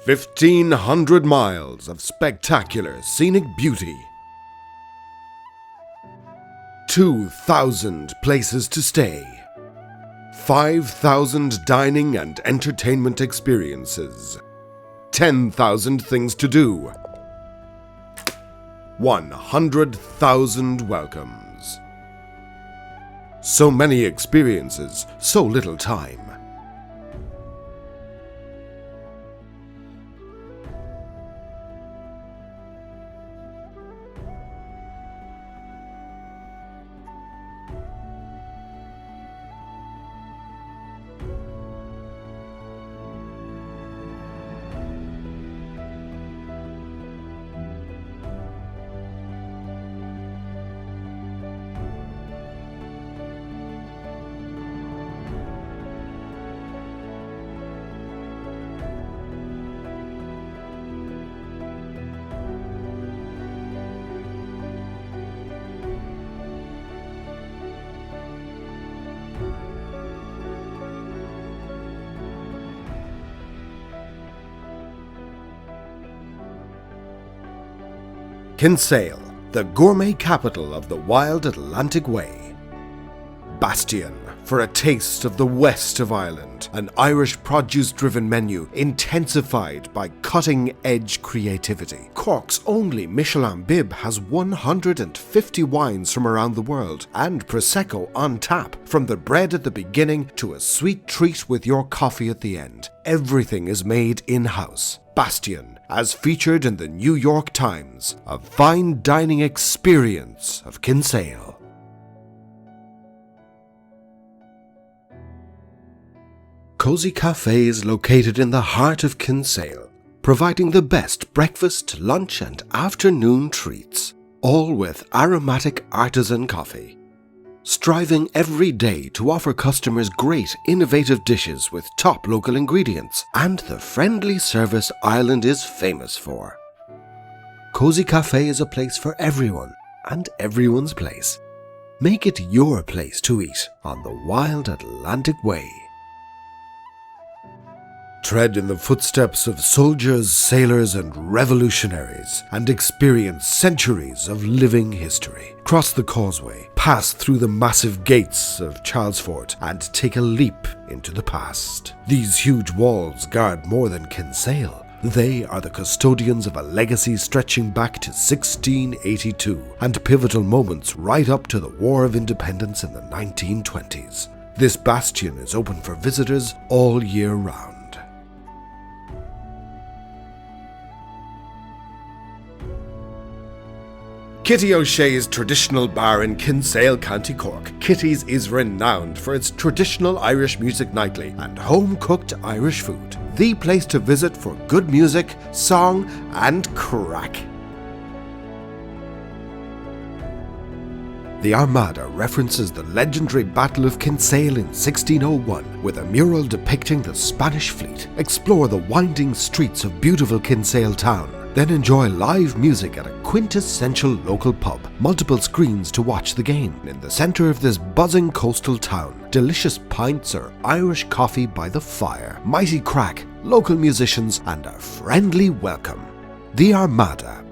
1,500 miles of spectacular scenic beauty. 2,000 places to stay. 5,000 dining and entertainment experiences. 10,000 things to do. 100,000 welcomes. So many experiences, so little time. Kinsale, the gourmet capital of the wild Atlantic Way. Bastion, for a taste of the west of Ireland, an Irish produce-driven menu intensified by cutting-edge creativity. Cork's only Michelin bib has 150 wines from around the world, and Prosecco on tap, from the bread at the beginning to a sweet treat with your coffee at the end. Everything is made in-house. Bastion, as featured in the New York Times, a fine dining experience of Kinsale. Cozy Cafe is located in the heart of Kinsale, providing the best breakfast, lunch and afternoon treats, all with aromatic artisan coffee. Striving every day to offer customers great, innovative dishes with top local ingredients and the friendly service Ireland is famous for. Cozy Cafe is a place for everyone and everyone's place. Make it your place to eat on the wild Atlantic Way. Tread in the footsteps of soldiers, sailors and revolutionaries and experience centuries of living history. Cross the causeway, pass through the massive gates of Charlesfort and take a leap into the past. These huge walls guard more than Kinsale. They are the custodians of a legacy stretching back to 1682 and pivotal moments right up to the War of Independence in the 1920s. This bastion is open for visitors all year round. Kitty O'Shea's traditional bar in Kinsale, County Cork. Kitty's is renowned for its traditional Irish music nightly and home-cooked Irish food. The place to visit for good music, song and crack. The Armada references the legendary Battle of Kinsale in 1601 with a mural depicting the Spanish fleet. Explore the winding streets of beautiful Kinsale town. Then enjoy live music at a quintessential local pub. Multiple screens to watch the game. In the centre of this buzzing coastal town, delicious pints or Irish coffee by the fire, mighty crack, local musicians and a friendly welcome. The Armada.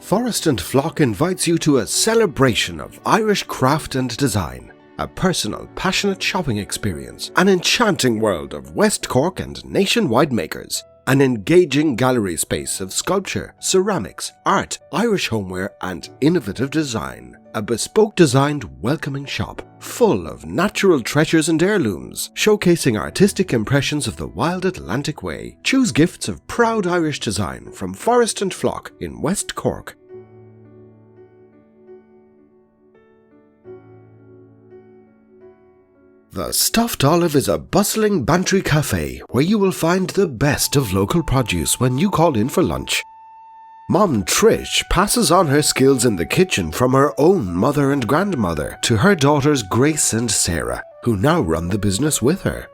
Forest and Flock invites you to a celebration of Irish craft and design. A personal, passionate shopping experience, an enchanting world of West Cork and nationwide makers, an engaging gallery space of sculpture, ceramics, art, Irish homeware and innovative design, a bespoke designed welcoming shop full of natural treasures and heirlooms, showcasing artistic impressions of the wild Atlantic Way. Choose gifts of proud Irish design from Forest and Flock in West Cork. The Stuffed Olive is a bustling Bantry cafe where you will find the best of local produce when you call in for lunch. Mom Trish passes on her skills in the kitchen from her own mother and grandmother to her daughters Grace and Sarah, who now run the business with her.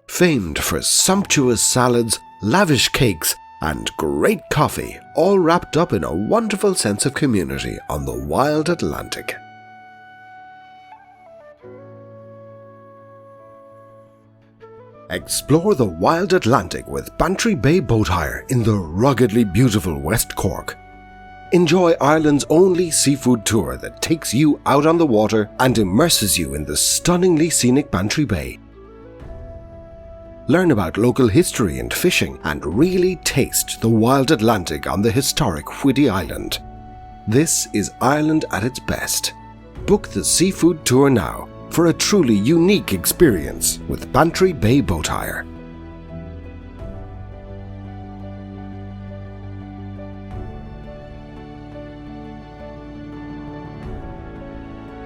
Famed for sumptuous salads, lavish cakes, and great coffee, all wrapped up in a wonderful sense of community on the wild Atlantic. Explore the wild Atlantic with Bantry Bay Boat Hire in the ruggedly beautiful West Cork. Enjoy Ireland's only seafood tour that takes you out on the water and immerses you in the stunningly scenic Bantry Bay. Learn about local history and fishing and really taste the wild Atlantic on the historic Whiddy Island. This is Ireland at its best. Book the seafood tour now for a truly unique experience with Bantry Bay Boat Hire.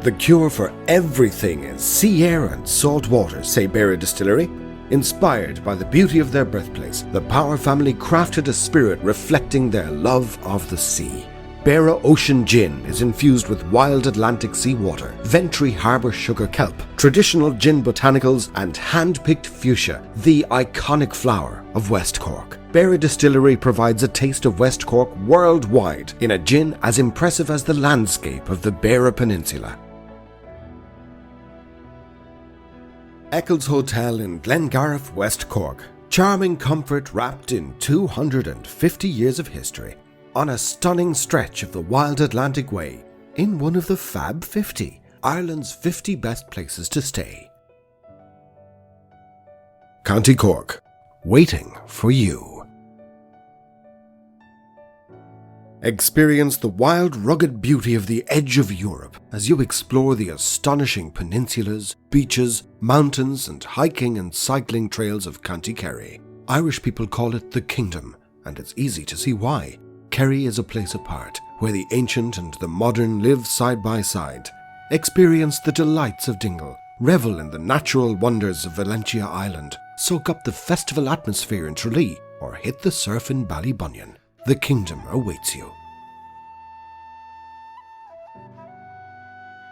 The cure for everything is sea air and salt water, say Beara Distillery. Inspired by the beauty of their birthplace, the Power family crafted a spirit reflecting their love of the sea. Beara Ocean Gin is infused with wild Atlantic sea water, Ventry Harbour sugar kelp, traditional gin botanicals and hand-picked fuchsia, the iconic flower of West Cork. Beara Distillery provides a taste of West Cork worldwide in a gin as impressive as the landscape of the Beara Peninsula. Eccles Hotel in Glengarriff, West Cork. Charming comfort wrapped in 250 years of history. On a stunning stretch of the wild Atlantic Way, in one of the Fab 50, Ireland's 50 best places to stay. County Cork, waiting for you. Experience the wild, rugged beauty of the edge of Europe as you explore the astonishing peninsulas, beaches, mountains, and hiking and cycling trails of County Kerry. Irish people call it the Kingdom, and it's easy to see why. Kerry is a place apart, where the ancient and the modern live side by side. Experience the delights of Dingle, revel in the natural wonders of Valentia Island, soak up the festival atmosphere in Tralee, or hit the surf in Ballybunion. The Kingdom awaits you.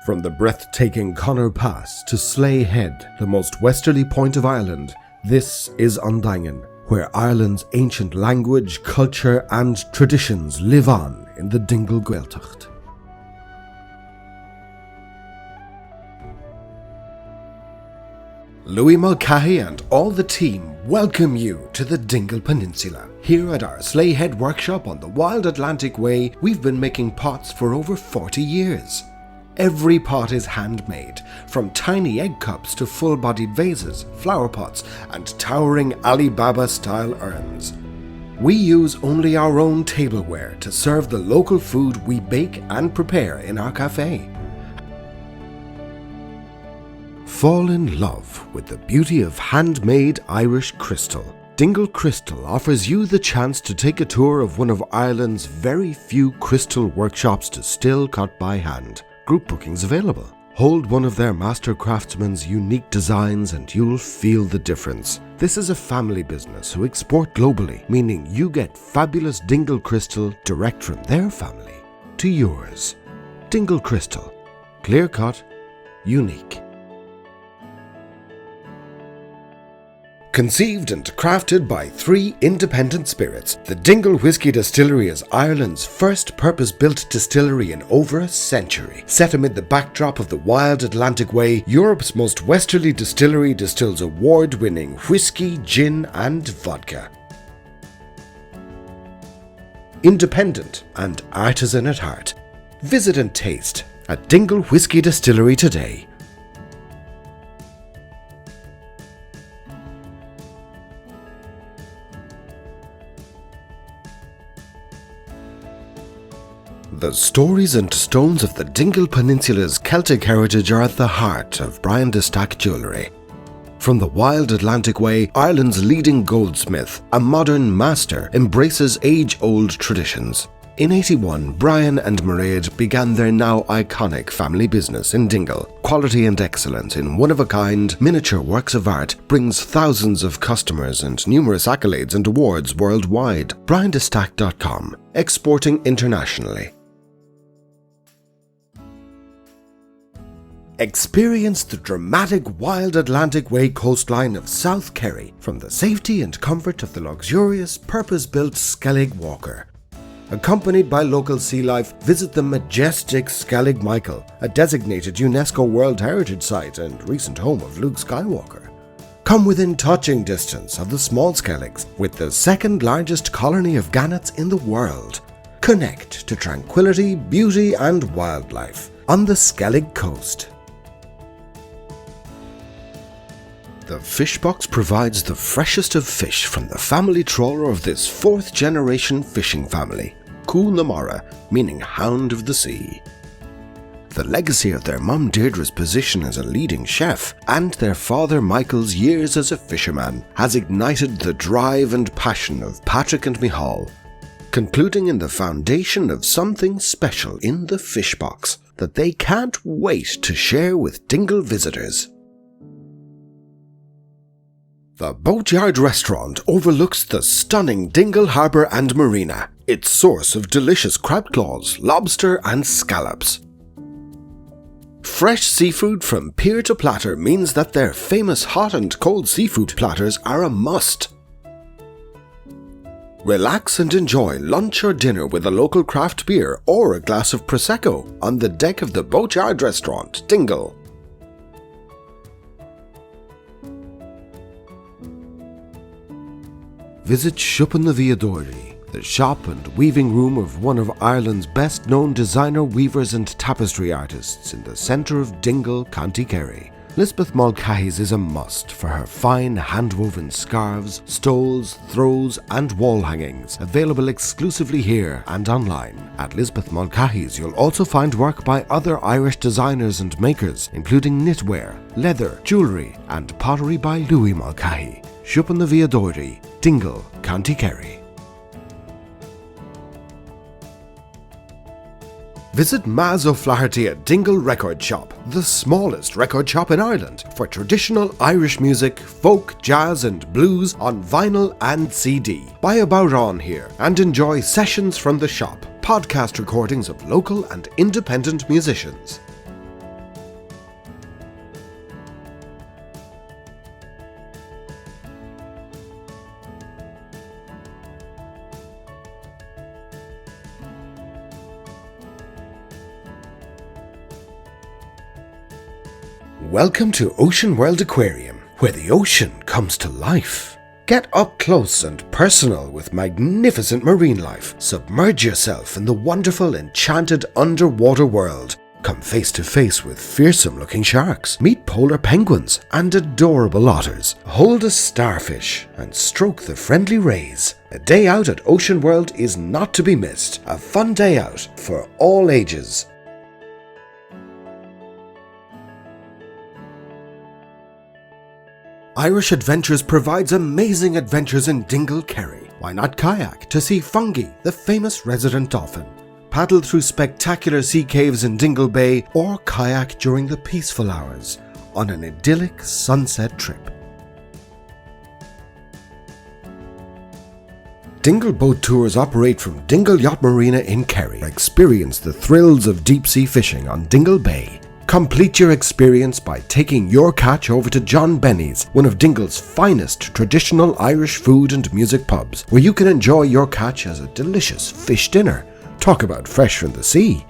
From the breathtaking Connor Pass to Slea Head, the most westerly point of Ireland, this is Undangan, where Ireland's ancient language, culture and traditions live on in the Dingle Gaeltacht. Louis Mulcahy and all the team welcome you to the Dingle Peninsula. Here at our Slea Head workshop on the Wild Atlantic Way, we've been making pots for over 40 years. Every pot is handmade, from tiny egg cups to full-bodied vases, flower pots, and towering Alibaba-style urns. We use only our own tableware to serve the local food we bake and prepare in our cafe. Fall in love with the beauty of handmade Irish crystal. Dingle Crystal offers you the chance to take a tour of one of Ireland's very few crystal workshops to still cut by hand. Group bookings available. Hold one of their master craftsmen's unique designs and you'll feel the difference. This is a family business who export globally, meaning you get fabulous Dingle Crystal direct from their family to yours. Dingle Crystal. Clear cut, unique. Conceived and crafted by 3 independent spirits, the Dingle Whisky Distillery is Ireland's first purpose-built distillery in over a century. Set amid the backdrop of the Wild Atlantic Way, Europe's most westerly distillery distills award-winning whiskey, gin and vodka. Independent and artisan at heart. Visit and taste at Dingle Whisky Distillery today. The stories and stones of the Dingle Peninsula's Celtic heritage are at the heart of Brian de Stack Jewellery. From the Wild Atlantic Way, Ireland's leading goldsmith, a modern master embraces age-old traditions. In 81, Brian and Mairead began their now iconic family business in Dingle. Quality and excellence in one-of-a-kind miniature works of art brings thousands of customers and numerous accolades and awards worldwide. BrianDeStack.com, exporting internationally. Experience the dramatic Wild Atlantic Way coastline of South Kerry from the safety and comfort of the luxurious, purpose-built Skellig Walker. Accompanied by local sea life, visit the majestic Skellig Michael, a designated UNESCO World Heritage Site and recent home of Luke Skywalker. Come within touching distance of the small Skelligs, with the second largest colony of gannets in the world. Connect to tranquility, beauty and wildlife on the Skellig coast. The Fish Box provides the freshest of fish from the family trawler of this 4th generation fishing family, Cú na Mara, meaning Hound of the Sea. The legacy of their mum Deirdre's position as a leading chef and their father Michael's years as a fisherman has ignited the drive and passion of Patrick and Michal, concluding in the foundation of something special in the Fish Box that they can't wait to share with Dingle visitors. The Boatyard restaurant overlooks the stunning Dingle Harbour and Marina, its source of delicious crab claws, lobster and scallops. Fresh seafood from pier to platter means that their famous hot and cold seafood platters are a must. Relax and enjoy lunch or dinner with a local craft beer or a glass of Prosecco on the deck of the Boatyard restaurant, Dingle. Visit Siúpan na Bhíodóirí, the shop and weaving room of one of Ireland's best-known designer weavers and tapestry artists in the centre of Dingle, County Kerry. Lisbeth Mulcahy's is a must for her fine hand-woven scarves, stoles, throws and wall hangings, available exclusively here and online. At Lisbeth Mulcahy's you'll also find work by other Irish designers and makers, including knitwear, leather, jewellery and pottery by Louis Mulcahy. Siúpan na Bhíodóirí, Dingle, County Kerry. Visit Maz O'Flaherty at Dingle Record Shop, the smallest record shop in Ireland, for traditional Irish music, folk, jazz and blues on vinyl and CD. Buy a bowron here and enjoy sessions from the shop, podcast recordings of local and independent musicians. Welcome to Ocean World Aquarium, where the ocean comes to life. Get up close and personal with magnificent marine life. Submerge yourself in the wonderful, enchanted underwater world. Come face to face with fearsome-looking sharks. Meet polar penguins and adorable otters. Hold a starfish and stroke the friendly rays. A day out at Ocean World is not to be missed. A fun day out for all ages. Irish Adventures provides amazing adventures in Dingle, Kerry. Why not kayak to see Fungi, the famous resident dolphin? Paddle through spectacular sea caves in Dingle Bay or kayak during the peaceful hours on an idyllic sunset trip. Dingle Boat Tours operate from Dingle Yacht Marina in Kerry. Experience the thrills of deep sea fishing on Dingle Bay. Complete your experience by taking your catch over to John Benny's, one of Dingle's finest traditional Irish food and music pubs, where you can enjoy your catch as a delicious fish dinner. Talk about fresh from the sea.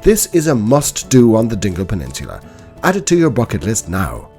This is a must-do on the Dingle Peninsula. Add it to your bucket list now.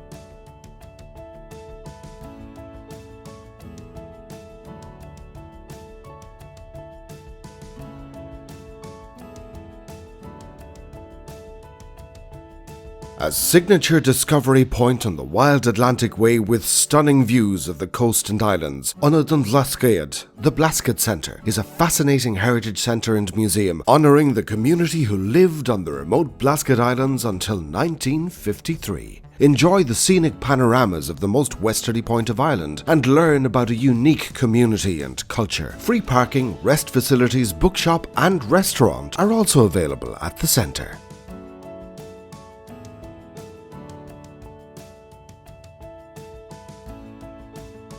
A signature discovery point on the wild Atlantic Way with stunning views of the coast and islands, Onadon Blascéad, the Blasket Centre, is a fascinating heritage centre and museum honouring the community who lived on the remote Blasket Islands until 1953. Enjoy the scenic panoramas of the most westerly point of Ireland and learn about a unique community and culture. Free parking, rest facilities, bookshop and restaurant are also available at the centre.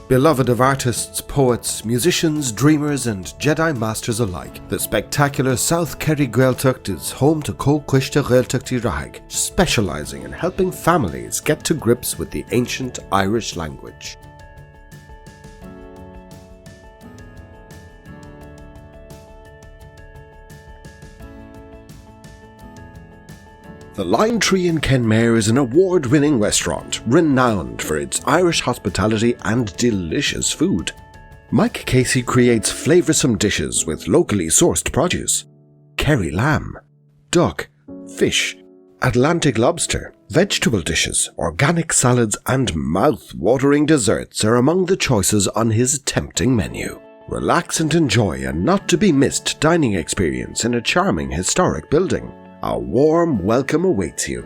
Beloved of artists, poets, musicians, dreamers and Jedi Masters alike, the spectacular South Kerry Gaeltacht is home to Comhairle Gaeltachtaí Raghaigh, specialising in helping families get to grips with the ancient Irish language. The Lime Tree in Kenmare is an award-winning restaurant renowned for its Irish hospitality and delicious food. Mike Casey creates flavoursome dishes with locally sourced produce. Kerry lamb, duck, fish, Atlantic lobster, vegetable dishes, organic salads and mouth-watering desserts are among the choices on his tempting menu. Relax and enjoy a not-to-be-missed dining experience in a charming historic building. A warm welcome awaits you.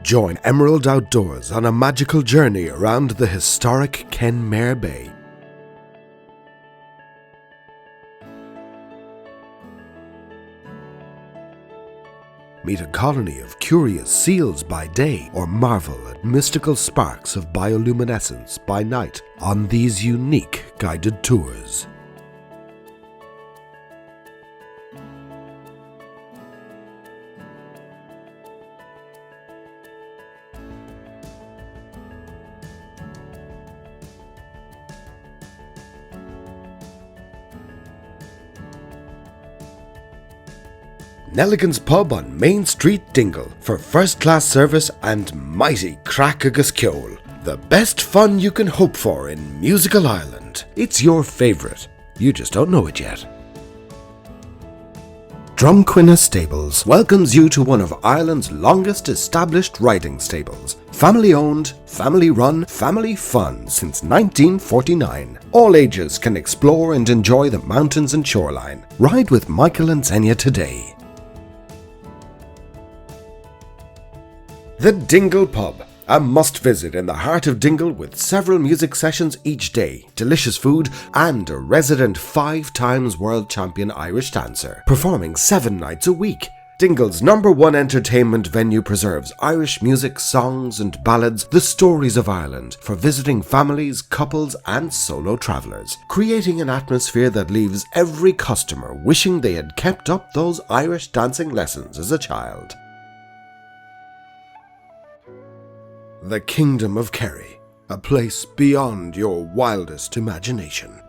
Join Emerald Outdoors on a magical journey around the historic Kenmare Bay. Meet a colony of curious seals by day or marvel at mystical sparks of bioluminescence by night on these unique guided tours. Nelligan's Pub on Main Street, Dingle, for first-class service and mighty crack agus ceol. The best fun you can hope for in musical Ireland. It's your favourite. You just don't know it yet. Drumquinna Stables welcomes you to one of Ireland's longest established riding stables. Family owned, family run, family fun since 1949. All ages can explore and enjoy the mountains and shoreline. Ride with Michael and Xenia today. The Dingle Pub, a must-visit in the heart of Dingle with several music sessions each day, delicious food, and a resident 5-time world champion Irish dancer, performing 7 nights a week. Dingle's #1 entertainment venue preserves Irish music, songs and ballads, the stories of Ireland, for visiting families, couples and solo travellers, creating an atmosphere that leaves every customer wishing they had kept up those Irish dancing lessons as a child. The Kingdom of Kerry, a place beyond your wildest imagination.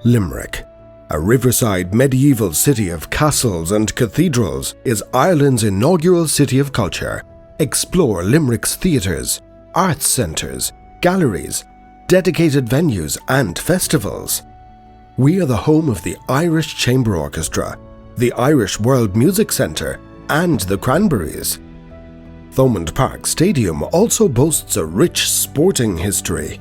Limerick, a riverside medieval city of castles and cathedrals, is Ireland's inaugural city of culture. Explore Limerick's theatres, arts centres, galleries, dedicated venues and festivals. We are the home of the Irish Chamber Orchestra, the Irish World Music Centre, and the Cranberries. Thomond Park Stadium also boasts a rich sporting history.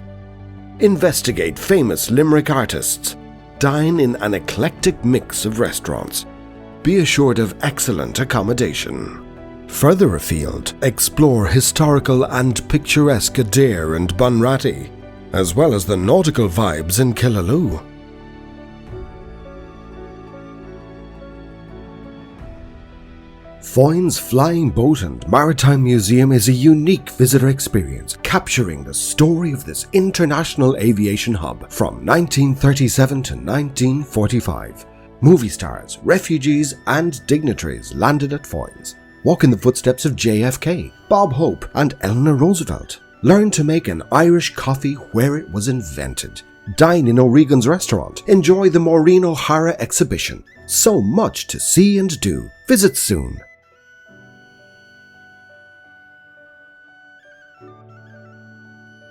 Investigate famous Limerick artists. Dine in an eclectic mix of restaurants. Be assured of excellent accommodation. Further afield, explore historical and picturesque Adare and Bunratty, as well as the nautical vibes in Killaloe. Foynes Flying Boat and Maritime Museum is a unique visitor experience, capturing the story of this international aviation hub from 1937 to 1945. Movie stars, refugees, and dignitaries landed at Foynes. Walk in the footsteps of JFK, Bob Hope, and Eleanor Roosevelt. Learn to make an Irish coffee where it was invented. Dine in O'Regan's restaurant. Enjoy the Maureen O'Hara exhibition. So much to see and do. Visit soon.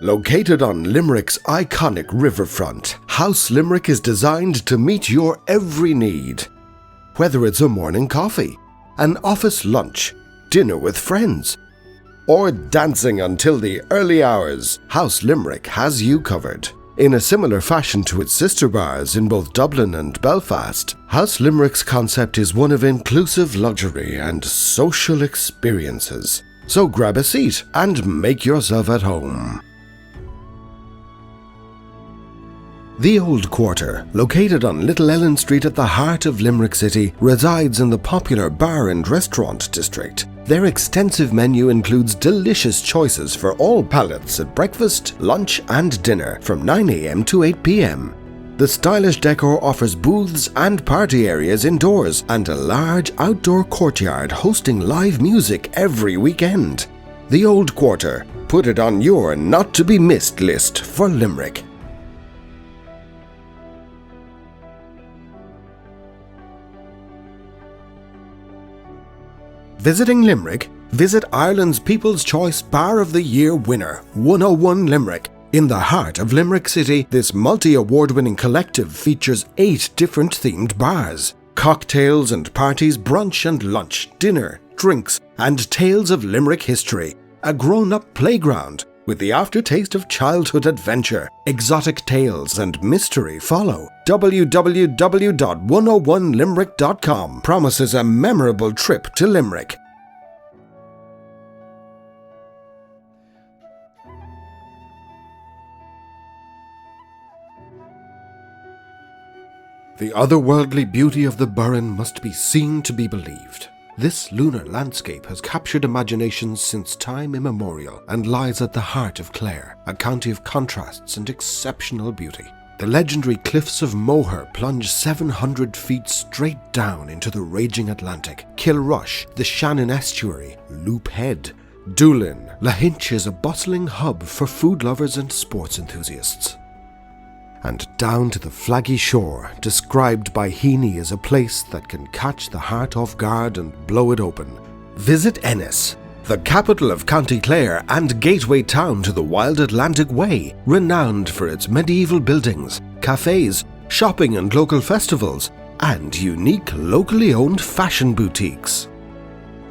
Located on Limerick's iconic riverfront, House Limerick is designed to meet your every need. Whether it's a morning coffee, an office lunch, dinner with friends, or dancing until the early hours, House Limerick has you covered. In a similar fashion to its sister bars in both Dublin and Belfast, House Limerick's concept is one of inclusive luxury and social experiences. So grab a seat and make yourself at home. The Old Quarter, located on Little Ellen Street at the heart of Limerick City, resides in the popular bar and restaurant district. Their extensive menu includes delicious choices for all palates at breakfast, lunch and dinner from 9 a.m. to 8 p.m. The stylish decor offers booths and party areas indoors and a large outdoor courtyard hosting live music every weekend. The Old Quarter, put it on your not-to-be-missed list for Limerick. Visiting Limerick? Visit Ireland's People's Choice Bar of the Year winner, 101 Limerick. In the heart of Limerick City, this multi-award-winning collective features 8 different themed bars. Cocktails and parties, brunch and lunch, dinner, drinks, and tales of Limerick history. A grown-up playground with the aftertaste of childhood adventure. Exotic tales and mystery follow. www.101limerick.com promises a memorable trip to Limerick. The otherworldly beauty of the Burren must be seen to be believed. This lunar landscape has captured imaginations since time immemorial and lies at the heart of Clare, a county of contrasts and exceptional beauty. The legendary cliffs of Moher plunge 700 feet straight down into the raging Atlantic. Kilrush, the Shannon Estuary, Loop Head, Doolin, Lahinch is a bustling hub for food lovers and sports enthusiasts. And down to the flaggy shore, described by Heaney as a place that can catch the heart off guard and blow it open. Visit Ennis, the capital of County Clare and gateway town to the wild Atlantic Way, renowned for its medieval buildings, cafes, shopping and local festivals, and unique locally owned fashion boutiques.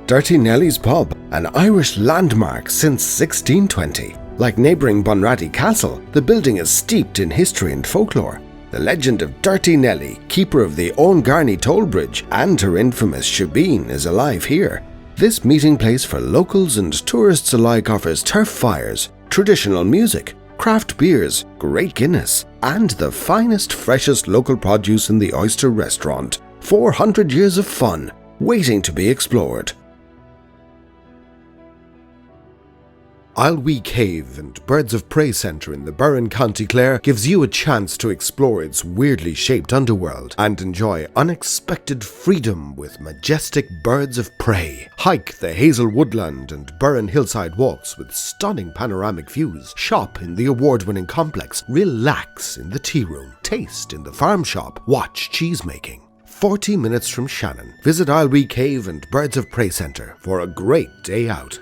Dirty Nelly's Pub, an Irish landmark since 1620. Like neighbouring Bunratty Castle, the building is steeped in history and folklore. The legend of Dirty Nelly, keeper of the Owengarney Toll Bridge, and her infamous shebeen is alive here. This meeting place for locals and tourists alike offers turf fires, traditional music, craft beers, great Guinness, and the finest, freshest local produce in the Oyster Restaurant. 400 years of fun, waiting to be explored. Isle Cave and Birds of Prey Centre in the Burren, County Clare gives you a chance to explore its weirdly shaped underworld and enjoy unexpected freedom with majestic birds of prey. Hike the Hazel Woodland and Burren hillside walks with stunning panoramic views. Shop in the award-winning complex. Relax in the tea room. Taste in the farm shop. Watch cheesemaking. 40 minutes from Shannon. Visit Isle Cave and Birds of Prey Centre for a great day out.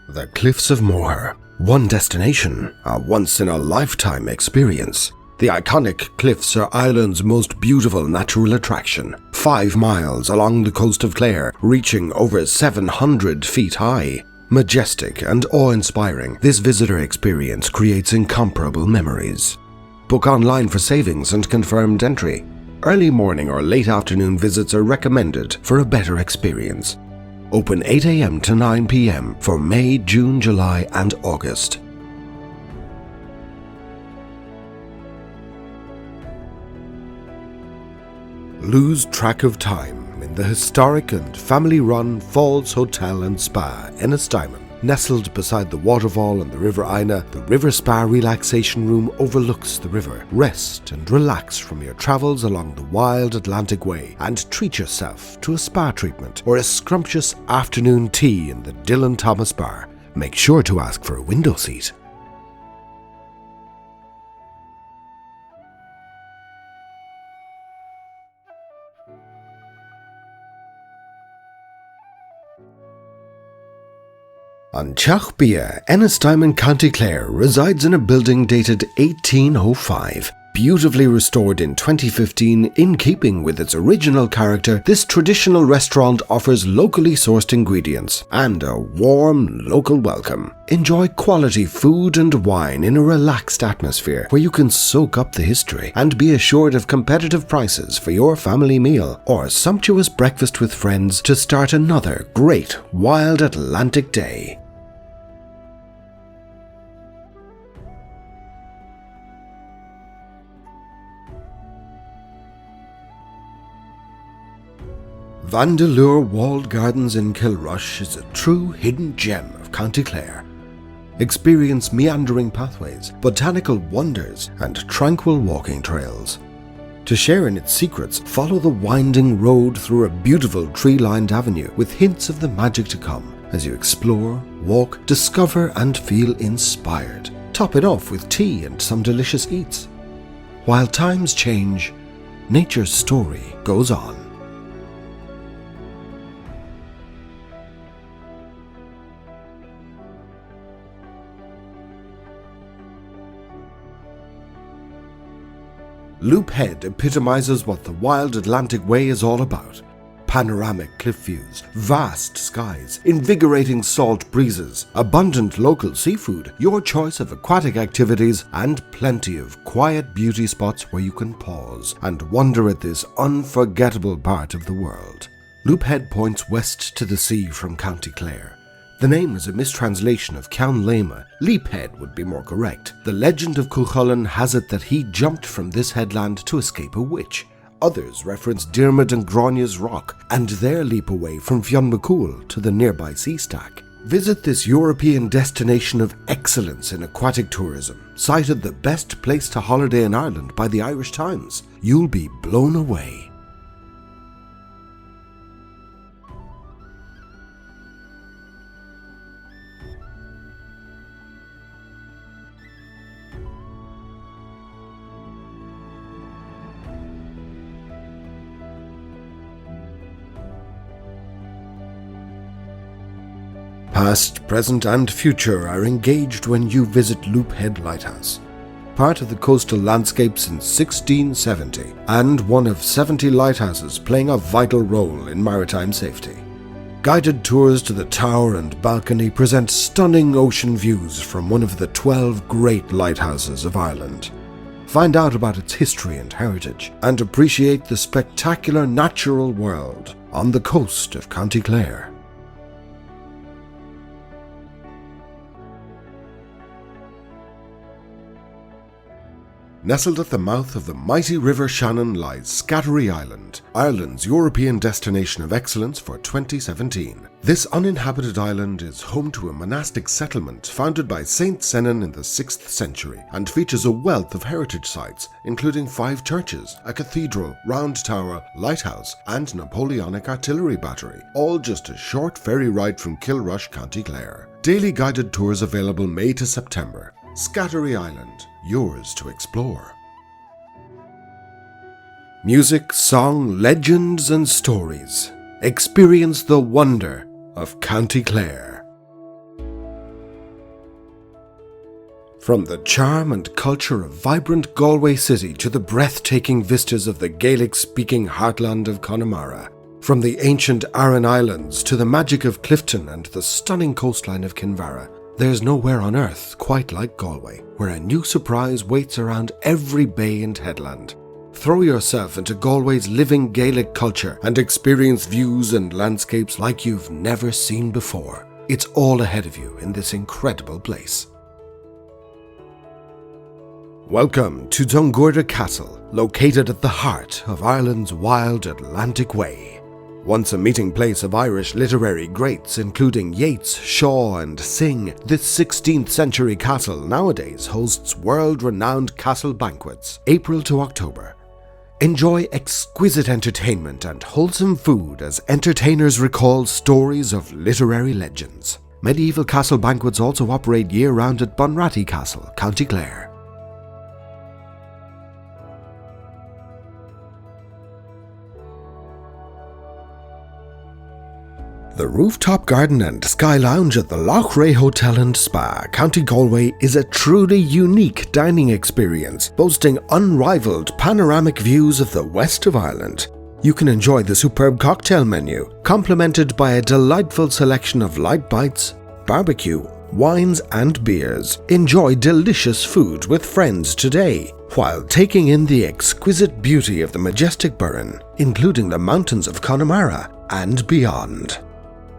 The Cliffs of Moher. One destination, a once-in-a-lifetime experience. The iconic cliffs are Ireland's most beautiful natural attraction. 5 miles along the coast of Clare, reaching over 700 feet high. Majestic and awe-inspiring, this visitor experience creates incomparable memories. Book online for savings and confirmed entry. Early morning or late afternoon visits are recommended for a better experience. Open 8 a.m. to 9 p.m. for May, June, July and August. Lose track of time in the historic and family-run Falls Hotel and Spa, Ennistimon. Nestled beside the waterfall and the River Ina, the River Spa Relaxation Room overlooks the river. Rest and relax from your travels along the wild Atlantic Way and treat yourself to a spa treatment or a scrumptious afternoon tea in the Dylan Thomas Bar. Make sure to ask for a window seat. On Teach Bia, Ennistimon, County Clare resides in a building dated 1805. Beautifully restored in 2015, in keeping with its original character, this traditional restaurant offers locally sourced ingredients and a warm local welcome. Enjoy quality food and wine in a relaxed atmosphere where you can soak up the history and be assured of competitive prices for your family meal or sumptuous breakfast with friends to start another great wild Atlantic day. Vandeleur Walled Gardens in Kilrush is a true hidden gem of County Clare. Experience meandering pathways, botanical wonders, and tranquil walking trails. To share in its secrets, follow the winding road through a beautiful tree-lined avenue with hints of the magic to come as you explore, walk, discover and feel inspired. Top it off with tea and some delicious eats. While times change, nature's story goes on. Loop Head epitomizes what the wild Atlantic Way is all about. Panoramic cliff views, vast skies, invigorating salt breezes, abundant local seafood, your choice of aquatic activities, and plenty of quiet beauty spots where you can pause and wonder at this unforgettable part of the world. Loop Head points west to the sea from County Clare. The name is a mistranslation of Ceann Lema. Leap Head would be more correct. The legend of Cuchulainn has it that he jumped from this headland to escape a witch. Others reference Diarmid and Gráinne's Rock and their leap away from Fionn McCool to the nearby sea stack. Visit this European destination of excellence in aquatic tourism, cited the best place to holiday in Ireland by the Irish Times. You'll be blown away. Past, present and future are engaged when you visit Loop Head Lighthouse, part of the coastal landscape since 1670 and one of 70 lighthouses playing a vital role in maritime safety. Guided tours to the tower and balcony present stunning ocean views from one of the 12 great lighthouses of Ireland. Find out about its history and heritage and appreciate the spectacular natural world on the coast of County Clare. Nestled at the mouth of the mighty River Shannon lies Scattery Island, Ireland's European destination of excellence for 2017. This uninhabited island is home to a monastic settlement founded by Saint Senan in the 6th century and features a wealth of heritage sites, including 5 churches, a cathedral, round tower, lighthouse, and Napoleonic artillery battery, all just a short ferry ride from Kilrush, County Clare. Daily guided tours available May to September. Scattery Island, yours to explore. Music, song, legends and stories. Experience the wonder of County Clare. From the charm and culture of vibrant Galway city to the breathtaking vistas of the Gaelic-speaking heartland of Connemara, from the ancient Aran Islands to the magic of Clifton and the stunning coastline of Kinvara, there's nowhere on earth quite like Galway, where a new surprise waits around every bay and headland. Throw yourself into Galway's living Gaelic culture and experience views and landscapes like you've never seen before. It's all ahead of you in this incredible place. Welcome to Dungorda Castle, located at the heart of Ireland's wild Atlantic Way. Once a meeting place of Irish literary greats including Yeats, Shaw and Synge, this 16th century castle nowadays hosts world-renowned castle banquets, April to October. Enjoy exquisite entertainment and wholesome food as entertainers recall stories of literary legends. Medieval castle banquets also operate year-round at Bunratty Castle, County Clare. The rooftop garden and sky lounge at the Loch Ray Hotel and Spa, County Galway, is a truly unique dining experience, boasting unrivaled panoramic views of the west of Ireland. You can enjoy the superb cocktail menu, complemented by a delightful selection of light bites, barbecue, wines and beers. Enjoy delicious food with friends today, while taking in the exquisite beauty of the majestic Burren, including the mountains of Connemara and beyond.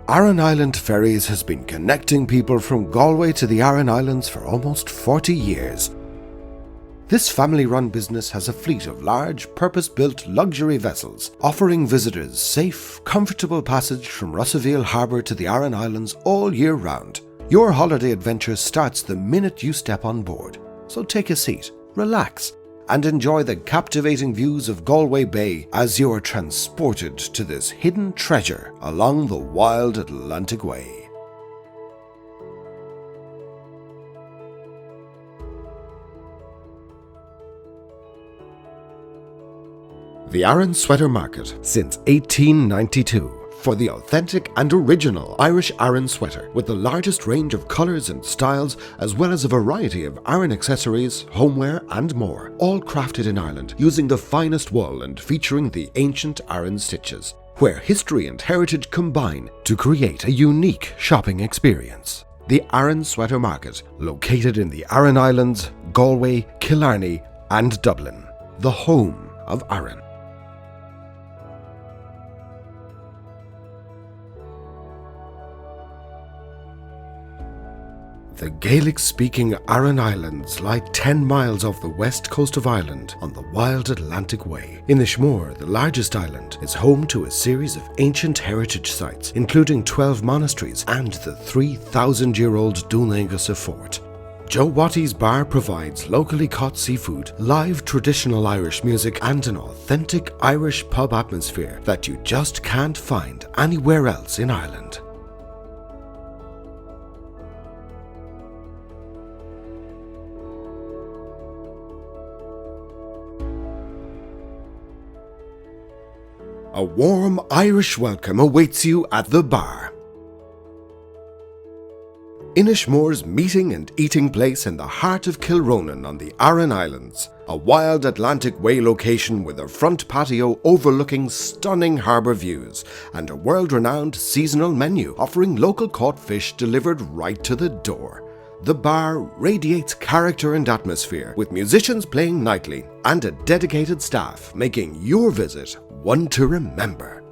Aran Island Ferries has been connecting people from Galway to the Aran Islands for almost 40 years. This family-run business has a fleet of large, purpose-built luxury vessels, offering visitors safe, comfortable passage from Russellville Harbour to the Aran Islands all year round. Your holiday adventure starts the minute you step on board, so take a seat, relax, and enjoy the captivating views of Galway Bay as you are transported to this hidden treasure along the wild Atlantic Way. The Arran Sweater Market since 1892 for the authentic and original Irish Arran sweater with the largest range of colours and styles, as well as a variety of Arran accessories, homeware and more, all crafted in Ireland using the finest wool and featuring the ancient Arran stitches, where history and heritage combine to create a unique shopping experience. The Arran Sweater Market, located in the Aran Islands, Galway, Killarney and Dublin, the home of Arran. The Gaelic-speaking Aran Islands lie 10 miles off the west coast of Ireland on the wild Atlantic Way. Inishmore, the largest island, is home to a series of ancient heritage sites, including 12 monasteries and the 3,000-year-old Dúnlaoghaire Fort. Joe Watty's bar provides locally caught seafood, live traditional Irish music and an authentic Irish pub atmosphere that you just can't find anywhere else in Ireland. A warm Irish welcome awaits you at the bar. Inishmore's meeting and eating place in the heart of Kilronan on the Aran Islands, a wild Atlantic Way location with a front patio overlooking stunning harbour views and a world-renowned seasonal menu offering local caught fish delivered right to the door. The bar radiates character and atmosphere, with musicians playing nightly and a dedicated staff making your visit one to remember.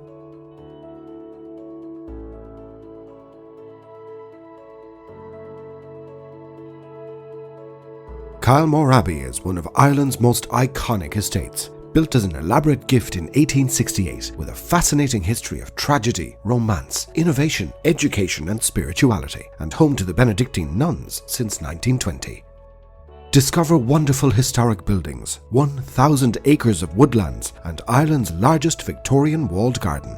Carlmore Abbey is one of Ireland's most iconic estates, built as an elaborate gift in 1868 with a fascinating history of tragedy, romance, innovation, education and spirituality, and home to the Benedictine nuns since 1920. Discover wonderful historic buildings, 1,000 acres of woodlands, and Ireland's largest Victorian walled garden.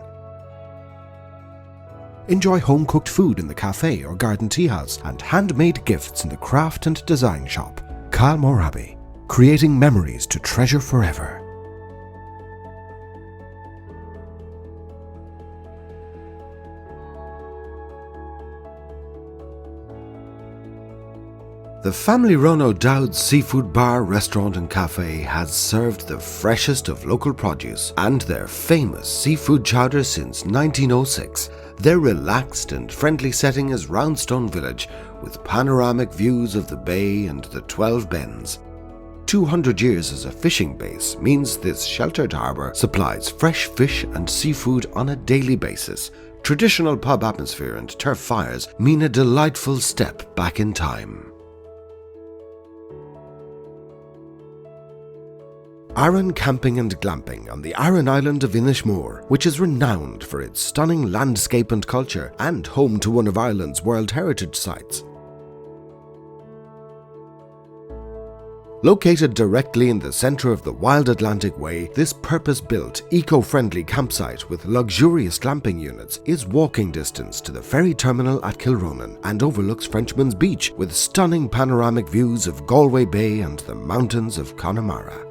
Enjoy home-cooked food in the cafe or garden tea house and handmade gifts in the craft and design shop. Carlmore Abbey, creating memories to treasure forever. The family-run O'Dowd's Seafood Bar, Restaurant and Cafe has served the freshest of local produce and their famous seafood chowder since 1906. Their relaxed and friendly setting is Roundstone Village, with panoramic views of the bay and the 12 Bends. 200 years as a fishing base means this sheltered harbour supplies fresh fish and seafood on a daily basis. Traditional pub atmosphere and turf fires mean a delightful step back in time. Arran Camping and Glamping on the Aran Island of Inishmore, which is renowned for its stunning landscape and culture and home to one of Ireland's World Heritage Sites. Located directly in the centre of the wild Atlantic Way, this purpose-built, eco-friendly campsite with luxurious glamping units is walking distance to the ferry terminal at Kilronan and overlooks Frenchman's Beach with stunning panoramic views of Galway Bay and the mountains of Connemara.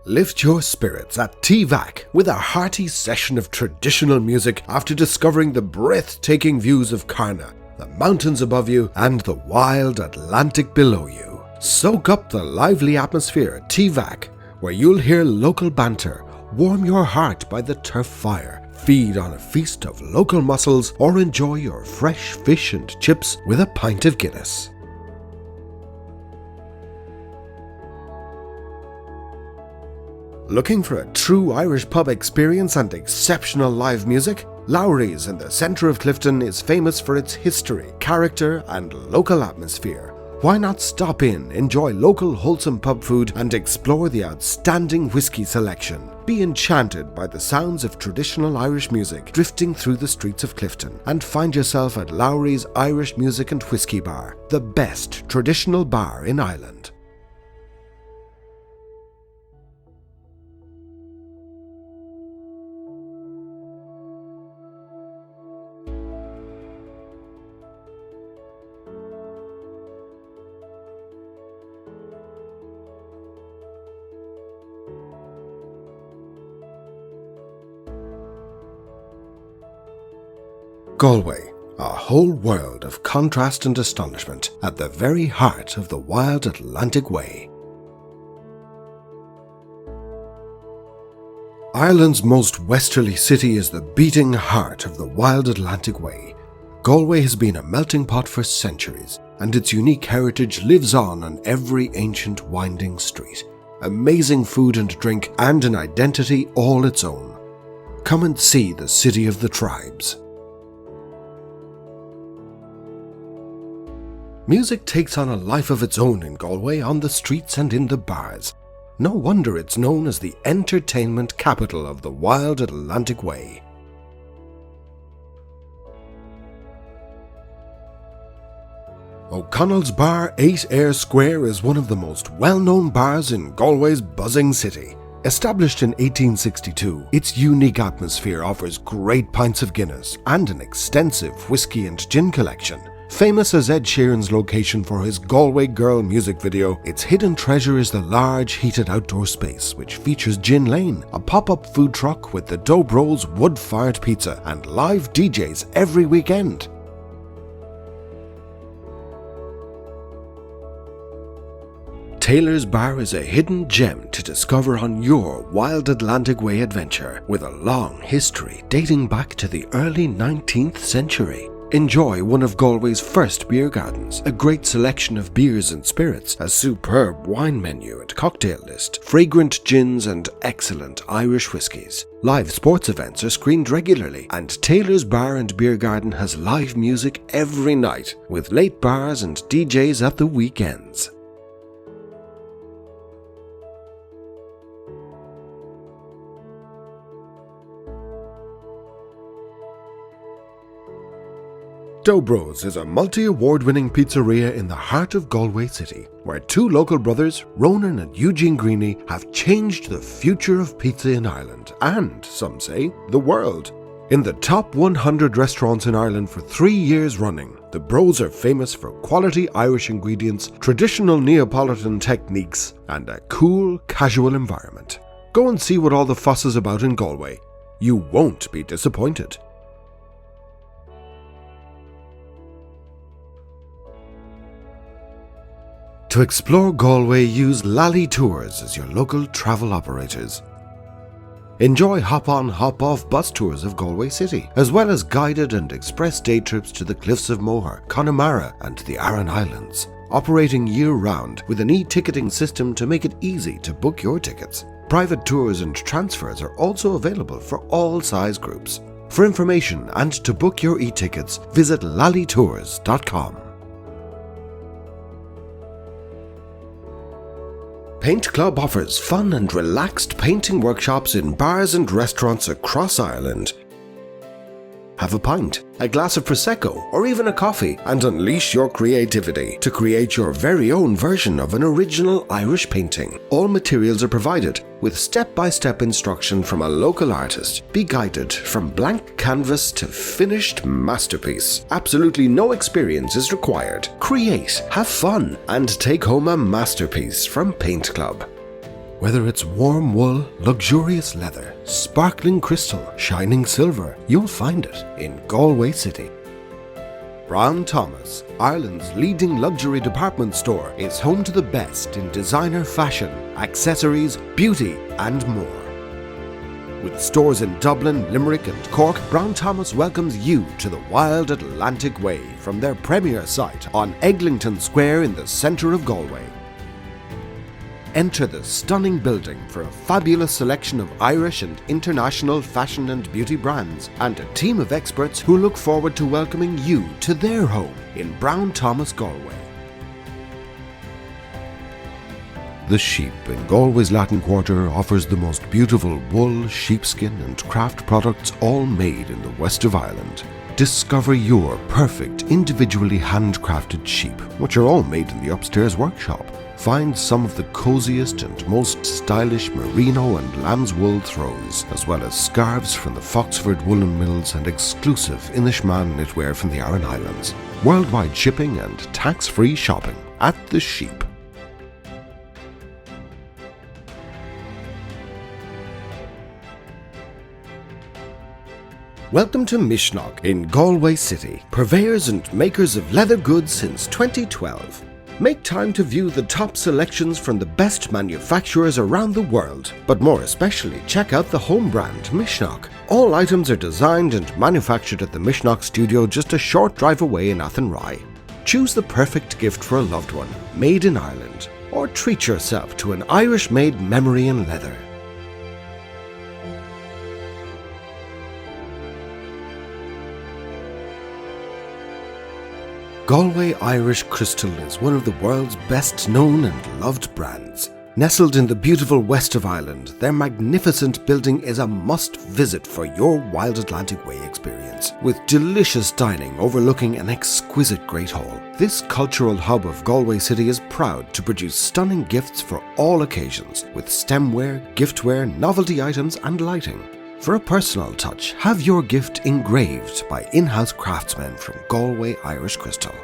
Lift your spirits at TVAC with a hearty session of traditional music after discovering the breathtaking views of Carna, the mountains above you and the wild Atlantic below you. Soak up the lively atmosphere at TVAC, where you'll hear local banter, warm your heart by the turf fire, feed on a feast of local mussels, or enjoy your fresh fish and chips with a pint of Guinness. Looking for a true Irish pub experience and exceptional live music? Lowry's in the centre of Clifton is famous for its history, character and local atmosphere. Why not stop in, enjoy local wholesome pub food, and explore the outstanding whiskey selection? Be enchanted by the sounds of traditional Irish music drifting through the streets of Clifton, and find yourself at Lowry's Irish Music and Whiskey Bar, the best traditional bar in Ireland. Galway, a whole world of contrast and astonishment at the very heart of the wild Atlantic Way. Ireland's most westerly city is the beating heart of the wild Atlantic Way. Galway has been a melting pot for centuries, and its unique heritage lives on every ancient winding street. Amazing food and drink, and an identity all its own. Come and see the city of the tribes. Music takes on a life of its own in Galway, on the streets and in the bars. No wonder it's known as the entertainment capital of the wild Atlantic Way. O'Connell's Bar 8 Eyre Square is one of the most well-known bars in Galway's buzzing city. Established in 1862, its unique atmosphere offers great pints of Guinness and an extensive whiskey and gin collection. Famous as Ed Sheeran's location for his Galway Girl music video, its hidden treasure is the large heated outdoor space, which features Gin Lane, a pop-up food truck with the Dobro's wood-fired pizza and live DJs every weekend. Taylor's Bar is a hidden gem to discover on your Wild Atlantic Way adventure, with a long history dating back to the early 19th century. Enjoy one of Galway's first beer gardens, a great selection of beers and spirits, a superb wine menu and cocktail list, fragrant gins and excellent Irish whiskies. Live sports events are screened regularly, and Taylor's Bar and Beer Garden has live music every night, with late bars and DJs at the weekends. Dobro's is a multi-award-winning pizzeria in the heart of Galway City, where two local brothers, Ronan and Eugene Greene, have changed the future of pizza in Ireland and, some say, the world. In the top 100 restaurants in Ireland for 3 years running, the Bros are famous for quality Irish ingredients, traditional Neapolitan techniques, and a cool, casual environment. Go and see what all the fuss is about in Galway. You won't be disappointed. To explore Galway, use Lally Tours as your local travel operators. Enjoy hop-on, hop-off bus tours of Galway City, as well as guided and express day trips to the Cliffs of Moher, Connemara and the Aran Islands, operating year-round with an e-ticketing system to make it easy to book your tickets. Private tours and transfers are also available for all size groups. For information and to book your e-tickets, visit lallytours.com. Paint Club offers fun and relaxed painting workshops in bars and restaurants across Ireland. Have a pint, a glass of Prosecco, or even a coffee, and unleash your creativity to create your very own version of an original Irish painting. All materials are provided with step-by-step instruction from a local artist. Be guided from blank canvas to finished masterpiece. Absolutely no experience is required. Create, have fun, and take home a masterpiece from Paint Club. Whether it's warm wool, luxurious leather, sparkling crystal, shining silver, you'll find it in Galway City. Brown Thomas, Ireland's leading luxury department store, is home to the best in designer fashion, accessories, beauty, and more. With stores in Dublin, Limerick, and Cork, Brown Thomas welcomes you to the wild Atlantic Way from their premier site on Eglinton Square in the centre of Galway. Enter the stunning building for a fabulous selection of Irish and international fashion and beauty brands, and a team of experts who look forward to welcoming you to their home in Brown Thomas, Galway. The Sheep in Galway's Latin Quarter offers the most beautiful wool, sheepskin and craft products all made in the west of Ireland. Discover your perfect individually handcrafted sheep, which are all made in the upstairs workshop. Find some of the coziest and most stylish merino and lamb's wool throws, as well as scarves from the Foxford Woolen Mills and exclusive Inishmaan knitwear from the Aran Islands. Worldwide shipping and tax-free shopping at The Sheep. Welcome to Misneach in Galway City, purveyors and makers of leather goods since 2012. Make time to view the top selections from the best manufacturers around the world, but more especially check out the home brand Misneach. All items are designed and manufactured at the Misneach studio just a short drive away in Athenry. Choose the perfect gift for a loved one, made in Ireland, or treat yourself to an Irish-made memory in leather. Galway Irish Crystal is one of the world's best known and loved brands. Nestled in the beautiful west of Ireland, their magnificent building is a must-visit for your Wild Atlantic Way experience. With delicious dining overlooking an exquisite Great Hall, this cultural hub of Galway City is proud to produce stunning gifts for all occasions, with stemware, giftware, novelty items and lighting. For a personal touch, have your gift engraved by in-house craftsmen from Galway Irish Crystal.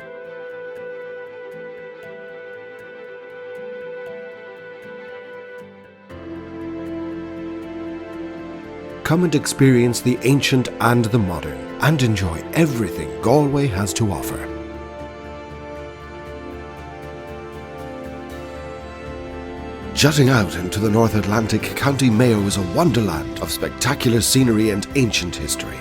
Come and experience the ancient and the modern, and enjoy everything Galway has to offer. Jutting out into the North Atlantic, County Mayo is a wonderland of spectacular scenery and ancient history.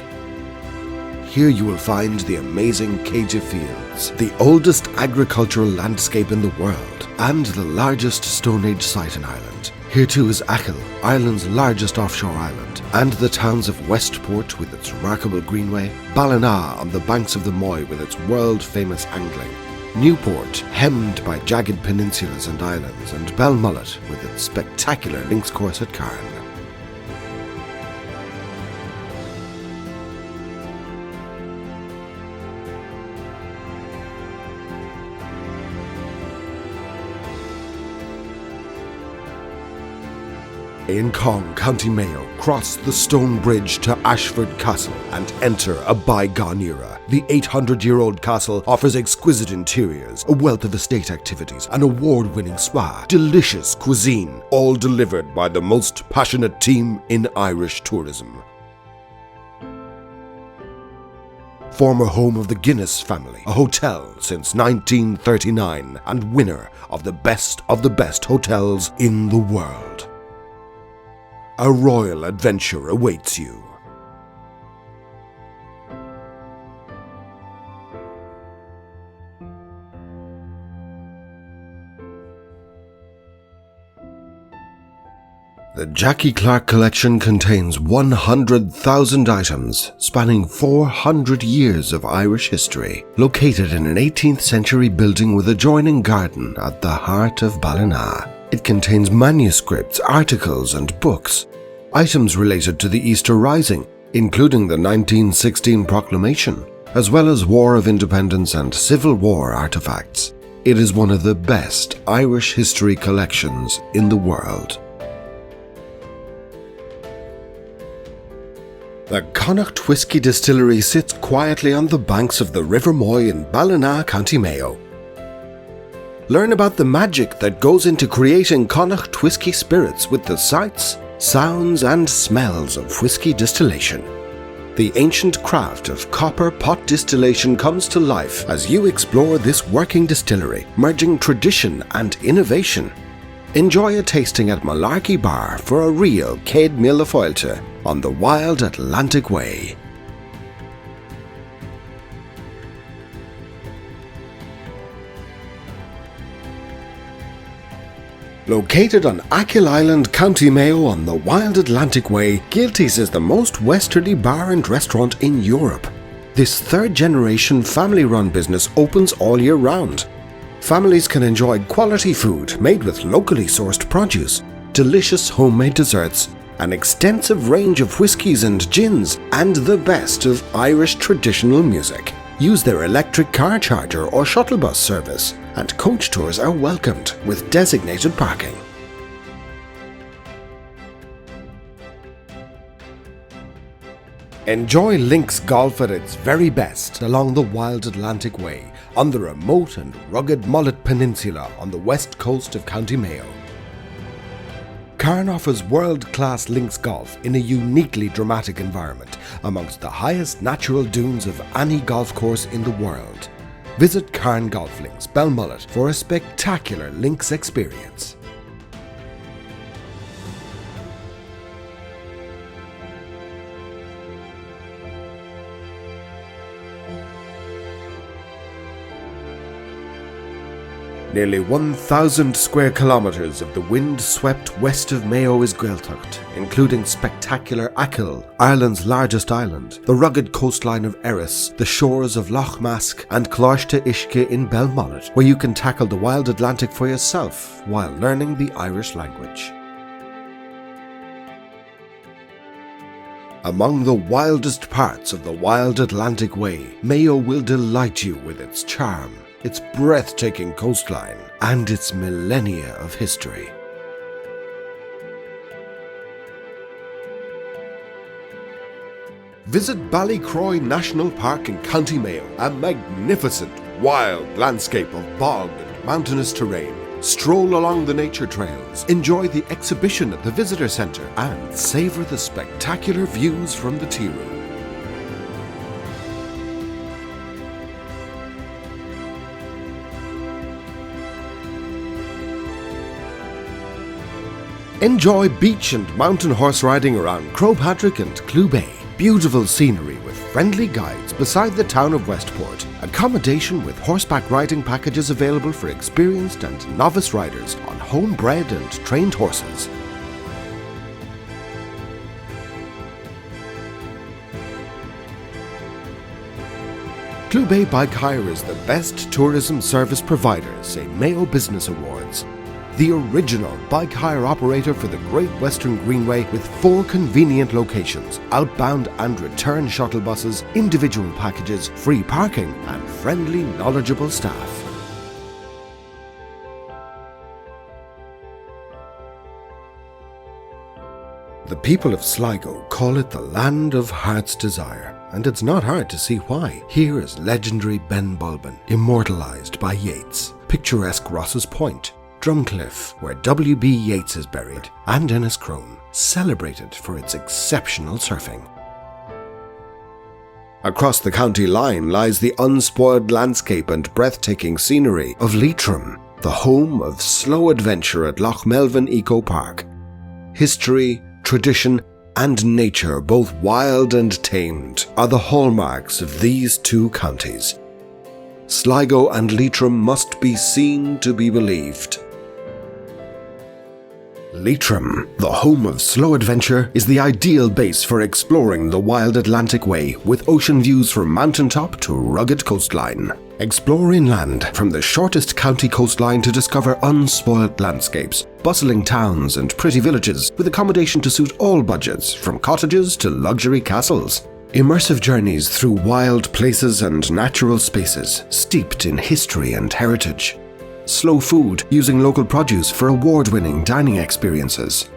Here you will find the amazing Céide Fields, the oldest agricultural landscape in the world, and the largest Stone Age site in Ireland. Here too is Achill, Ireland's largest offshore island, and the towns of Westport with its remarkable greenway, Ballina on the banks of the Moy with its world-famous angling, Newport, hemmed by jagged peninsulas and islands, and Belmullet with its spectacular links course at Carn. In Cong, County Mayo, cross the stone bridge to Ashford Castle and enter a bygone era. The 800-year-old castle offers exquisite interiors, a wealth of estate activities, an award-winning spa, delicious cuisine, all delivered by the most passionate team in Irish tourism. Former home of the Guinness family, a hotel since 1939 and winner of the best hotels in the world. A royal adventure awaits you. The Jackie Clark collection contains 100,000 items spanning 400 years of Irish history, located in an 18th century building with adjoining garden at the heart of Ballina. It contains manuscripts, articles and books, items related to the Easter Rising, including the 1916 proclamation, as well as War of Independence and Civil War artifacts. It is one of the best Irish history collections in the world. The Connacht Whisky Distillery sits quietly on the banks of the River Moy in Ballina, County Mayo. Learn about the magic that goes into creating Connacht whisky spirits with the sights, sounds and smells of whisky distillation. The ancient craft of copper pot distillation comes to life as you explore this working distillery, merging tradition and innovation. Enjoy a tasting at Malarkey Bar for a real Céad Míle Fáilte on the Wild Atlantic Way. Located on Achill Island, County Mayo on the Wild Atlantic Way, Gilty's is the most westerly bar and restaurant in Europe. This third-generation family-run business opens all year round. Families can enjoy quality food made with locally sourced produce, delicious homemade desserts, an extensive range of whiskies and gins, and the best of Irish traditional music. Use their electric car charger or shuttle bus service, and coach tours are welcomed with designated parking. Enjoy links golf at its very best along the Wild Atlantic Way on the remote and rugged Mullet Peninsula on the west coast of County Mayo. Carn offers world-class links golf in a uniquely dramatic environment amongst the highest natural dunes of any golf course in the world. Visit Carn Golf Links, Belmullet for a spectacular links experience. Nearly 1,000 square kilometres of the wind-swept west of Mayo is Gaeltacht, including spectacular Achill, Ireland's largest island, the rugged coastline of Erris, the shores of Lough Mask and Cláiste Uisce in Belmullet, where you can tackle the wild Atlantic for yourself while learning the Irish language. Among the wildest parts of the Wild Atlantic Way, Mayo will delight you with its charm, its breathtaking coastline, and its millennia of history. Visit Ballycroy National Park in County Mayo, a magnificent wild landscape of bog and mountainous terrain. Stroll along the nature trails, enjoy the exhibition at the visitor centre, and savour the spectacular views from the tea room. Enjoy beach and mountain horse riding around Crowpatrick and Clew Bay. Beautiful scenery with friendly guides beside the town of Westport. Accommodation with horseback riding packages available for experienced and novice riders on homebred and trained horses. Clew Bay Bike Hire is the best tourism service provider, say Mayo Business Awards. The original bike hire operator for the Great Western Greenway with 4 convenient locations, outbound and return shuttle buses, individual packages, free parking, and friendly, knowledgeable staff. The people of Sligo call it the land of heart's desire, and it's not hard to see why. Here is legendary Ben Bulben, immortalised by Yeats, picturesque Ross's Point, Drumcliff, where W.B. Yeats is buried, and Enniscrone, celebrated for its exceptional surfing. Across the county line lies the unspoiled landscape and breathtaking scenery of Leitrim, the home of slow adventure at Loch Melvin Eco Park. History, tradition, and nature, both wild and tamed, are the hallmarks of these two counties. Sligo and Leitrim must be seen to be believed. Leitrim, the home of slow adventure, is the ideal base for exploring the Wild Atlantic Way, with ocean views from mountaintop to rugged coastline. Explore inland from the shortest county coastline to discover unspoilt landscapes, bustling towns and pretty villages with accommodation to suit all budgets, from cottages to luxury castles. Immersive journeys through wild places and natural spaces, steeped in history and heritage. Slow food using local produce for award-winning dining experiences.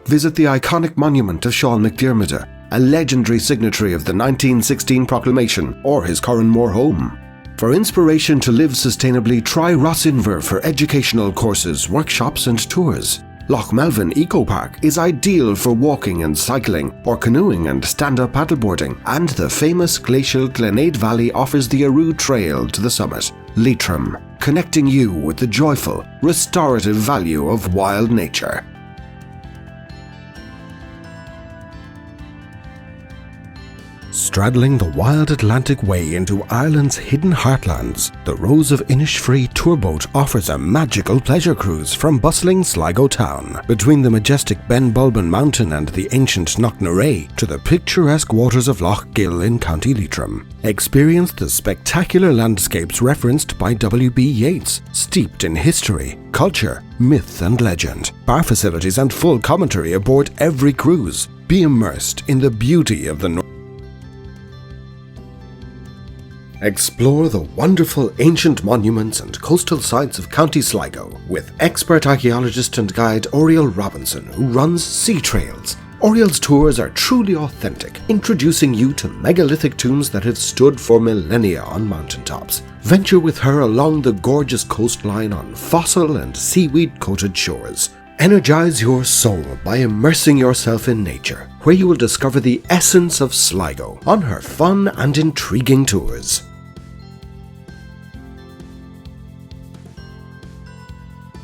Visit the iconic monument of Sean McDiarmid, a legendary signatory of the 1916 proclamation, or his Corranmore home. For inspiration to live sustainably, try Rossinver for educational courses, workshops and tours. Loch Melvin Eco Park is ideal for walking and cycling, or canoeing and stand-up paddleboarding, and the famous glacial Glenade Valley offers the Aru Trail to the summit. Leitrim, connecting you with the joyful, restorative value of wild nature. Straddling the wild Atlantic Way into Ireland's hidden heartlands, the Rose of Innisfree tourboat offers a magical pleasure cruise from bustling Sligo town, between the majestic Ben Bulben Mountain and the ancient Knocknarea to the picturesque waters of Lough Gill in County Leitrim. Experience the spectacular landscapes referenced by W.B. Yeats, steeped in history, culture, myth and legend. Bar facilities and full commentary aboard every cruise. Be immersed in the beauty of the North. Explore the wonderful ancient monuments and coastal sites of County Sligo with expert archaeologist and guide Oriel Robinson, who runs Sea Trails. Oriel's tours are truly authentic, introducing you to megalithic tombs that have stood for millennia on mountaintops. Venture with her along the gorgeous coastline on fossil and seaweed-coated shores. Energize your soul by immersing yourself in nature, where you will discover the essence of Sligo on her fun and intriguing tours.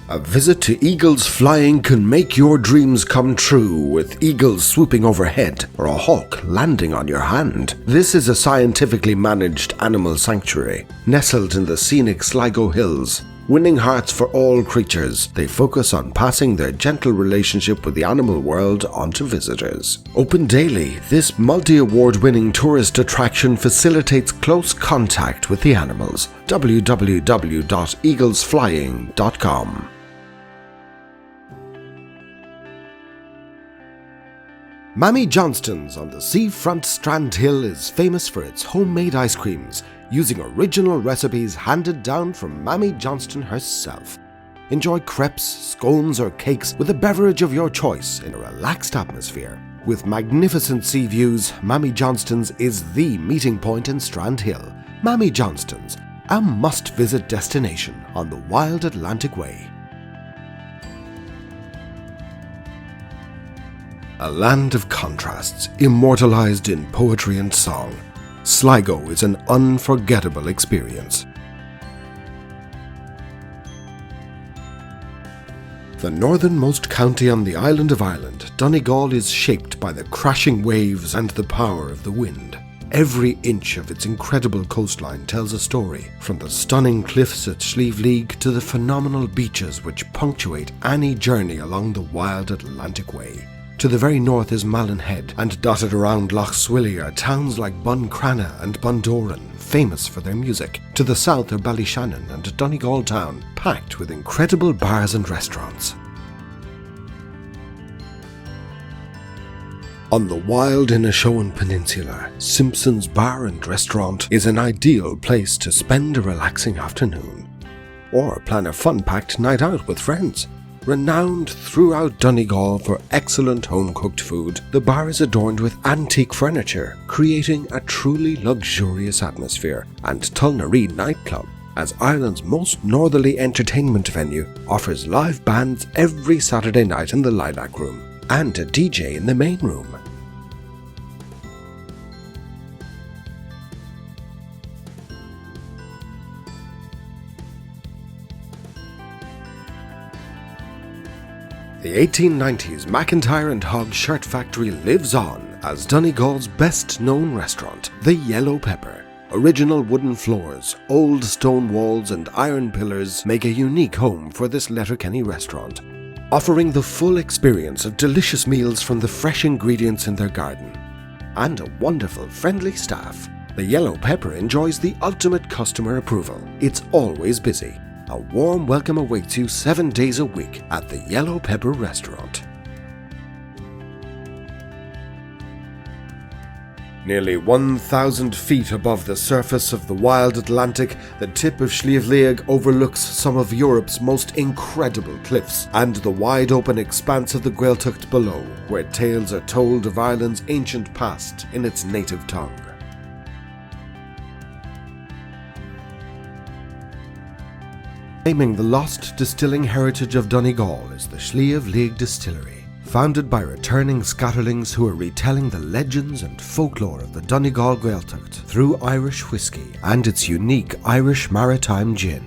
A visit to Eagles Flying can make your dreams come true, with eagles swooping overhead or a hawk landing on your hand. This is a scientifically managed animal sanctuary, nestled in the scenic Sligo Hills. Winning hearts for all creatures, they focus on passing their gentle relationship with the animal world on to visitors. Open daily, this multi-award-winning tourist attraction facilitates close contact with the animals. www.eaglesflying.com. Mammy Johnston's on the seafront Strand Hill is famous for its homemade ice creams, using original recipes handed down from Mammy Johnston herself. Enjoy crepes, scones or cakes with a beverage of your choice in a relaxed atmosphere. With magnificent sea views, Mammy Johnston's is the meeting point in Strand Hill. Mammy Johnston's, a must-visit destination on the wild Atlantic Way. A land of contrasts, immortalized in poetry and song. Sligo is an unforgettable experience. The northernmost county on the island of Ireland, Donegal is shaped by the crashing waves and the power of the wind. Every inch of its incredible coastline tells a story, from the stunning cliffs at Slieve League to the phenomenal beaches which punctuate any journey along the wild Atlantic Way. To the very north is Malin Head, and dotted around Lough Swilly are towns like Buncrana and Bundoran, famous for their music. To the south are Ballyshannon and Donegal Town, packed with incredible bars and restaurants. On the wild Inishowen Peninsula, Simpson's Bar and Restaurant is an ideal place to spend a relaxing afternoon, or plan a fun-packed night out with friends. Renowned throughout Donegal for excellent home-cooked food, the bar is adorned with antique furniture, creating a truly luxurious atmosphere. And Tulnaree Nightclub, as Ireland's most northerly entertainment venue, offers live bands every Saturday night in the Lilac Room, and a DJ in the main room. The 1890s McIntyre and Hogg shirt factory lives on as Donegal's best-known restaurant, the Yellow Pepper. Original wooden floors, old stone walls and iron pillars make a unique home for this Letterkenny restaurant, offering the full experience of delicious meals from the fresh ingredients in their garden. And a wonderful, friendly staff. The Yellow Pepper enjoys the ultimate customer approval. It's always busy. A warm welcome awaits you 7 days a week at the Yellow Pepper restaurant. Nearly 1,000 feet above the surface of the wild Atlantic, the tip of Slieve League overlooks some of Europe's most incredible cliffs and the wide open expanse of the Gaeltacht below, where tales are told of Ireland's ancient past in its native tongue. Claiming the lost distilling heritage of Donegal is the Slieve League Distillery, founded by returning scatterlings who are retelling the legends and folklore of the Donegal Gaeltacht through Irish whiskey and its unique Irish maritime gin.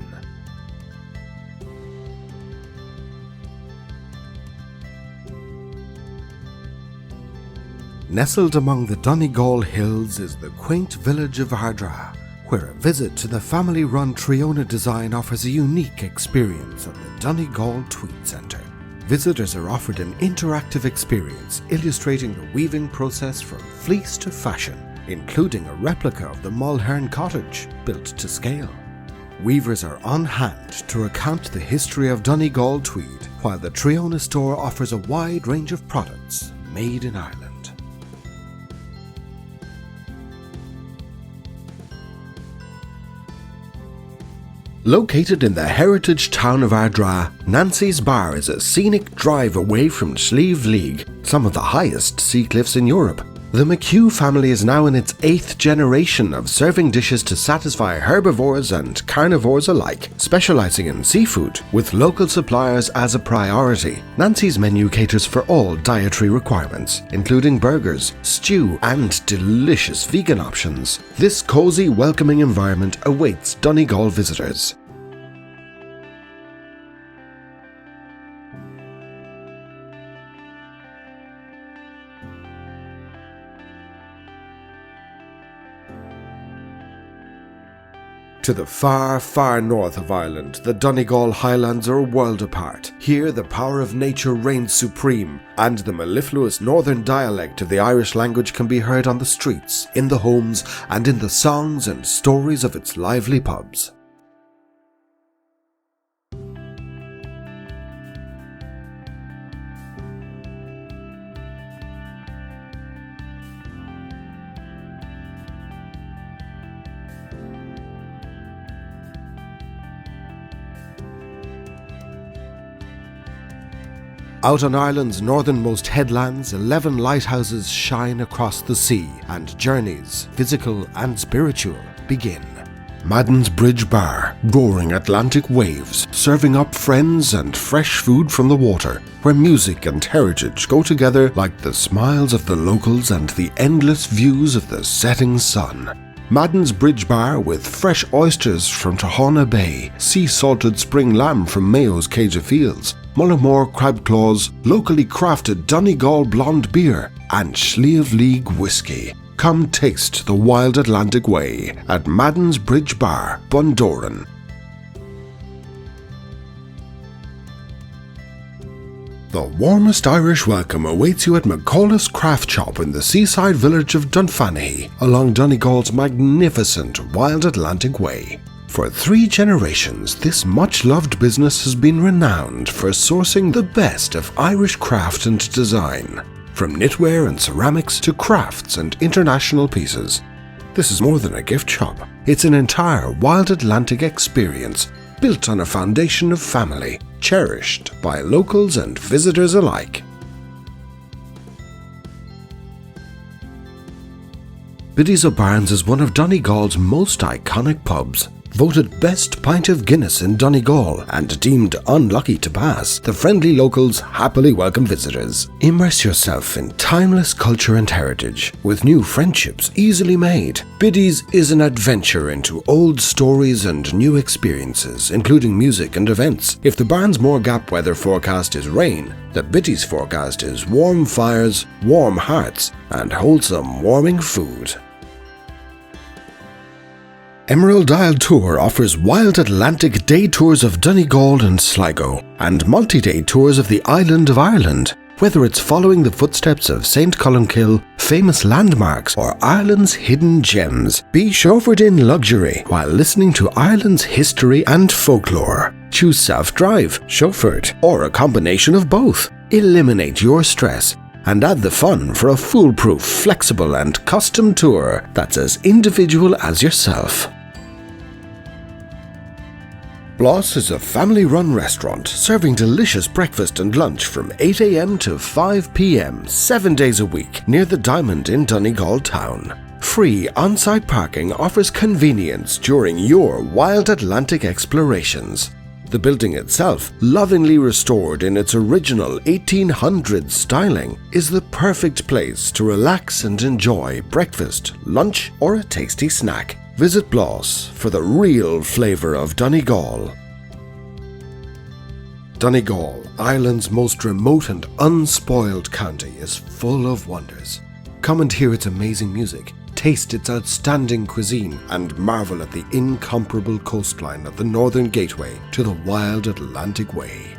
Nestled among the Donegal Hills is the quaint village of Ardra, where a visit to the family-run Triona design offers a unique experience at the Donegal Tweed Centre. Visitors are offered an interactive experience illustrating the weaving process from fleece to fashion, including a replica of the Mulhern cottage built to scale. Weavers are on hand to recount the history of Donegal tweed, while the Triona store offers a wide range of products made in Ireland. Located in the heritage town of Ardra, Nancy's Bar is a scenic drive away from Slieve League, some of the highest sea cliffs in Europe. The McHugh family is now in its 8th generation of serving dishes to satisfy herbivores and carnivores alike, specializing in seafood, with local suppliers as a priority. Nancy's menu caters for all dietary requirements, including burgers, stew, and delicious vegan options. This cozy, welcoming environment awaits Donegal visitors. To the far, far north of Ireland, the Donegal Highlands are a world apart. Here, the power of nature reigns supreme, and the mellifluous northern dialect of the Irish language can be heard on the streets, in the homes, and in the songs and stories of its lively pubs. Out on Ireland's northernmost headlands, 11 lighthouses shine across the sea, and journeys, physical and spiritual, begin. Madden's Bridge Bar, roaring Atlantic waves, serving up friends and fresh food from the water, where music and heritage go together like the smiles of the locals and the endless views of the setting sun. Madden's Bridge Bar with fresh oysters from Tahona Bay, sea-salted spring lamb from Mayo's Cage of Fields, Mullimore crab claws, locally crafted Donegal blonde beer, and Slieve League whiskey. Come taste the wild Atlantic way at Madden's Bridge Bar, Bundoran. The warmest Irish welcome awaits you at McCullough's Craft Shop in the seaside village of Dunfanaghy, along Donegal's magnificent Wild Atlantic Way. For 3 generations, this much-loved business has been renowned for sourcing the best of Irish craft and design, from knitwear and ceramics to crafts and international pieces. This is more than a gift shop. It's an entire Wild Atlantic experience, built on a foundation of family, cherished by locals and visitors alike. Biddy's O'Barnes is one of Donegal's most iconic pubs. Voted Best Pint of Guinness in Donegal and deemed unlucky to pass, the friendly locals happily welcome visitors. Immerse yourself in timeless culture and heritage, with new friendships easily made. Biddy's is an adventure into old stories and new experiences, including music and events. If the Barnesmore Gap weather forecast is rain, the Biddy's forecast is warm fires, warm hearts, and wholesome warming food. Emerald Isle Tour offers Wild Atlantic day tours of Donegal and Sligo, and multi-day tours of the island of Ireland. Whether it's following the footsteps of St. Columkill, famous landmarks, or Ireland's hidden gems, be chauffeured in luxury while listening to Ireland's history and folklore. Choose self-drive, chauffeured, or a combination of both. Eliminate your stress and add the fun for a foolproof, flexible, and custom tour that's as individual as yourself. Bloss is a family-run restaurant serving delicious breakfast and lunch from 8 a.m. to 5 p.m. 7 days a week near the Diamond in Donegal town. Free on-site parking offers convenience during your Wild Atlantic explorations. The building itself, lovingly restored in its original 1800s styling, is the perfect place to relax and enjoy breakfast, lunch, or a tasty snack. Visit Bloss for the real flavour of Donegal. Donegal, Ireland's most remote and unspoiled county, is full of wonders. Come and hear its amazing music, taste its outstanding cuisine, and marvel at the incomparable coastline of the Northern Gateway to the wild Atlantic Way.